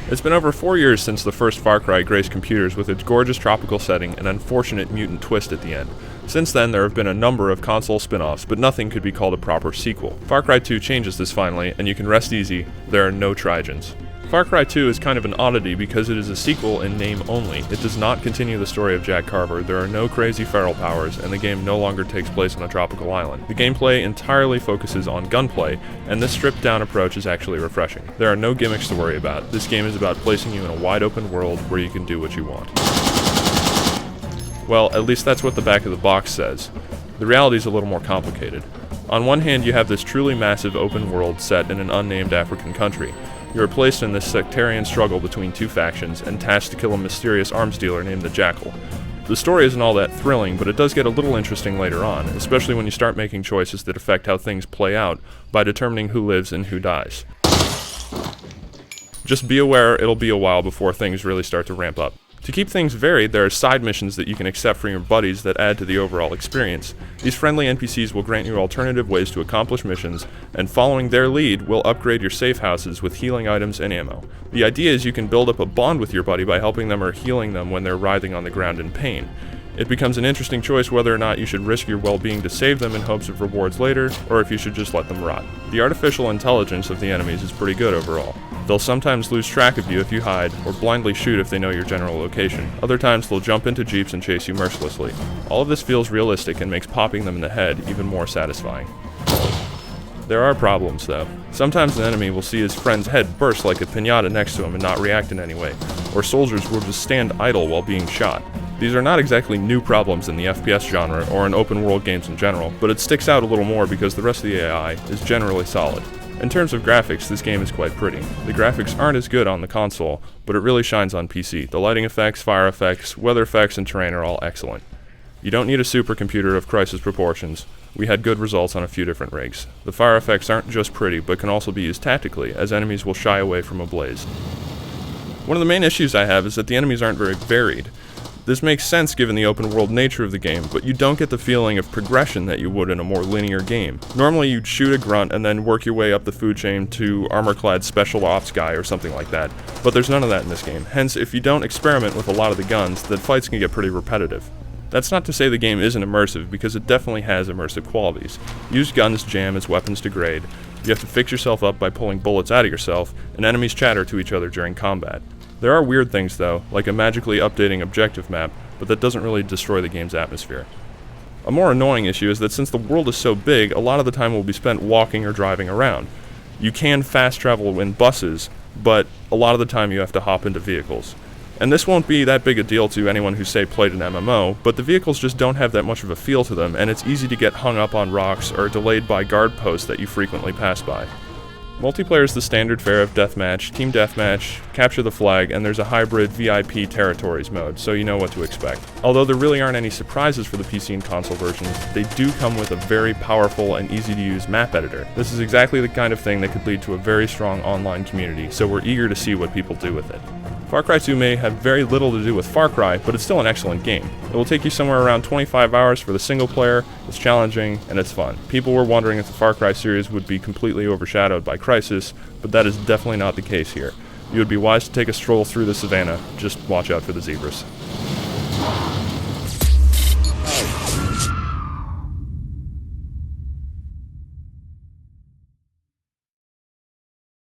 It's been over 4 years since the first Far Cry graced computers with its gorgeous tropical setting and unfortunate mutant twist at the end. Since then, there have been a number of console spin-offs, but nothing could be called a proper sequel. Far Cry 2 changes this finally, and you can rest easy, there are no Trigens. Far Cry 2 is kind of an oddity because it is a sequel in name only. It does not continue the story of Jack Carver, there are no crazy feral powers, and the game no longer takes place on a tropical island. The gameplay entirely focuses on gunplay, and this stripped-down approach is actually refreshing. There are no gimmicks to worry about. This game is about placing you in a wide-open world where you can do what you want. Well, at least that's what the back of the box says. The reality is a little more complicated. On one hand, you have this truly massive open world set in an unnamed African country. You are placed in this sectarian struggle between two factions and tasked to kill a mysterious arms dealer named the Jackal. The story isn't all that thrilling, but it does get a little interesting later on, especially when you start making choices that affect how things play out by determining who lives and who dies. Just be aware it'll be a while before things really start to ramp up. To keep things varied, there are side missions that you can accept from your buddies that add to the overall experience. These friendly NPCs will grant you alternative ways to accomplish missions, and following their lead will upgrade your safe houses with healing items and ammo. The idea is you can build up a bond with your buddy by helping them or healing them when they're writhing on the ground in pain. It becomes an interesting choice whether or not you should risk your well-being to save them in hopes of rewards later, or if you should just let them rot. The artificial intelligence of the enemies is pretty good overall. They'll sometimes lose track of you if you hide, or blindly shoot if they know your general location. Other times they'll jump into jeeps and chase you mercilessly. All of this feels realistic and makes popping them in the head even more satisfying. There are problems though. Sometimes an enemy will see his friend's head burst like a piñata next to him and not react in any way, or soldiers will just stand idle while being shot. These are not exactly new problems in the FPS genre or in open world games in general, but it sticks out a little more because the rest of the AI is generally solid. In terms of graphics, this game is quite pretty. The graphics aren't as good on the console, but it really shines on PC. The lighting effects, fire effects, weather effects, and terrain are all excellent. You don't need a supercomputer of Crysis proportions. We had good results on a few different rigs. The fire effects aren't just pretty, but can also be used tactically, as enemies will shy away from a blaze. One of the main issues I have is that the enemies aren't very varied. This makes sense given the open world nature of the game, but you don't get the feeling of progression that you would in a more linear game. Normally you'd shoot a grunt and then work your way up the food chain to armor-clad special ops guy or something like that, but there's none of that in this game. Hence, if you don't experiment with a lot of the guns, the fights can get pretty repetitive. That's not to say the game isn't immersive, because it definitely has immersive qualities. Used guns jam as weapons degrade, you have to fix yourself up by pulling bullets out of yourself, and enemies chatter to each other during combat. There are weird things though, like a magically updating objective map, but that doesn't really destroy the game's atmosphere. A more annoying issue is that since the world is so big, a lot of the time will be spent walking or driving around. You can fast travel in buses, but a lot of the time you have to hop into vehicles. And this won't be that big a deal to anyone who say played an MMO, but the vehicles just don't have that much of a feel to them, and it's easy to get hung up on rocks or delayed by guard posts that you frequently pass by. Multiplayer is the standard fare of deathmatch, team deathmatch, capture the flag, and there's a hybrid VIP territories mode, so you know what to expect. Although there really aren't any surprises for the PC and console versions, they do come with a very powerful and easy to use map editor. This is exactly the kind of thing that could lead to a very strong online community, so we're eager to see what people do with it. Far Cry 2 may have very little to do with Far Cry, but it's still an excellent game. It will take you somewhere around 25 hours for the single player, it's challenging, and it's fun. People were wondering if the Far Cry series would be completely overshadowed by Crysis, but that is definitely not the case here. You would be wise to take a stroll through the savannah, just watch out for the zebras.